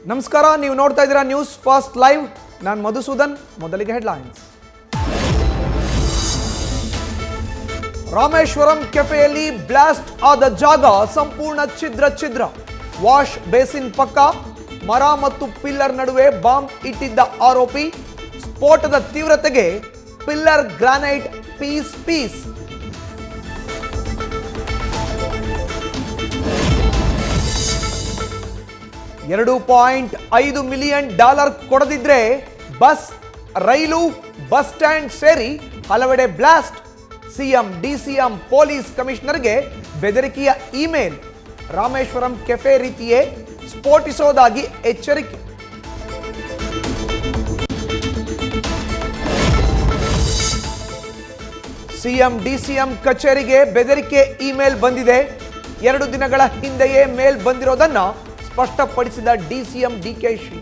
ನಮಸ್ಕಾರ, ನೀವು ನೋಡ್ತಾ ಇದ್ದೀರಾ ನ್ಯೂಸ್ ಫಸ್ಟ್ ಲೈವ್. ನಾನು ಮಧುಸೂದನ್. ಮೊದಲಿಗೆ ಹೆಡ್ಲೈನ್ಸ್. ರಾಮೇಶ್ವರಂ ಕೆಫೆಯಲ್ಲಿ ಬ್ಲಾಸ್ಟ್ ಆದ ಜಾಗ ಸಂಪೂರ್ಣ ಛಿದ್ರ. ವಾಶ್ ಬೇಸಿನ್ ಪಕ್ಕ ಮರ ಮತ್ತು ಪಿಲ್ಲರ್ ನಡುವೆ ಬಾಂಬ್ ಇಟ್ಟಿದ್ದ ಆರೋಪಿ. ಸ್ಫೋಟದ ತೀವ್ರತೆಗೆ ಪಿಲ್ಲರ್ ಗ್ರಾನೈಟ್ ಪೀಸ್. $2.5 ಮಿಲಿಯನ್ ಕೊಡದಿದ್ರೆ ಬಸ್, ರೈಲು, ಬಸ್ ಸ್ಟ್ಯಾಂಡ್ ಸೇರಿ ಹಲವೆಡೆ ಬ್ಲಾಸ್ಟ್. ಸಿಎಂ, ಡಿಸಿಎಂ, ಪೊಲೀಸ್ ಕಮಿಷನರ್ಗೆ ಬೆದರಿಕೆಯ ಇಮೇಲ್. ರಾಮೇಶ್ವರಂ ಕೆಫೆ ರೀತಿಯೇ ಸ್ಫೋಟಿಸೋದಾಗಿ ಎಚ್ಚರಿಕೆ. ಸಿಎಂ, ಡಿಸಿಎಂ ಕಚೇರಿಗೆ ಬೆದರಿಕೆ ಇಮೇಲ್ ಬಂದಿದೆ. 2 ದಿನಗಳ ಹಿಂದೆಯೇ ಮೇಲ್ ಬಂದಿರೋದನ್ನ ಸ್ಪಷ್ಟಪಡಿಸಿದ ಡಿಸಿಎಂ ಡಿಕೆಶಿ.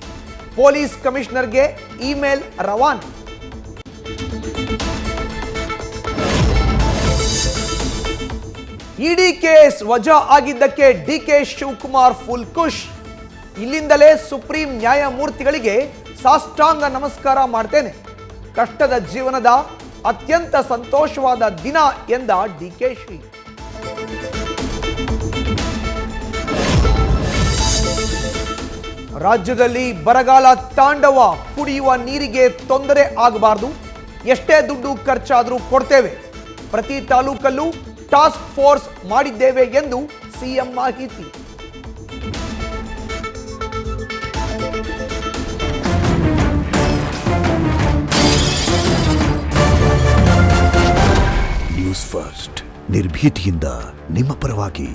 ಪೊಲೀಸ್ ಕಮಿಷನರ್ಗೆ ಇಮೇಲ್ ರವಾನೆ. ಇಡಿ ಕೇಸ್ ವಜಾ ಆಗಿದ್ದಕ್ಕೆ ಡಿಕೆ ಶಿವಕುಮಾರ್ ಫುಲ್ ಖುಷ್. ಇಲ್ಲಿಂದಲೇ ಸುಪ್ರೀಂ ನ್ಯಾಯಮೂರ್ತಿಗಳಿಗೆ ಸಾಷ್ಟಾಂಗ ನಮಸ್ಕಾರ ಮಾಡ್ತೇನೆ. ಕಷ್ಟದ ಜೀವನದ ಅತ್ಯಂತ ಸಂತೋಷವಾದ ದಿನ ಎಂದ ಡಿಕೆಶಿ. ರಾಜ್ಯದಲ್ಲಿ ಬರಗಾಲ ತಾಂಡವ. ಕುಡಿಯುವ ನೀರಿಗೆ ತೊಂದರೆ ಆಗಬಾರದು. ಎಷ್ಟೇ ದುಡ್ಡು ಖರ್ಚಾದರೂ ಕೊಡ್ತೇವೆ. ಪ್ರತಿ ತಾಲೂಕಲ್ಲೂ ಟಾಸ್ಕ್ ಫೋರ್ಸ್ ಮಾಡಿದ್ದೇವೆ ಎಂದು ಸಿಎಂ ಮಾಹಿತಿ. ನ್ಯೂಸ್ ಫಸ್ಟ್, ನಿರ್ಭೀತಿಯಿಂದ ನಿಮ್ಮ ಪರವಾಗಿ.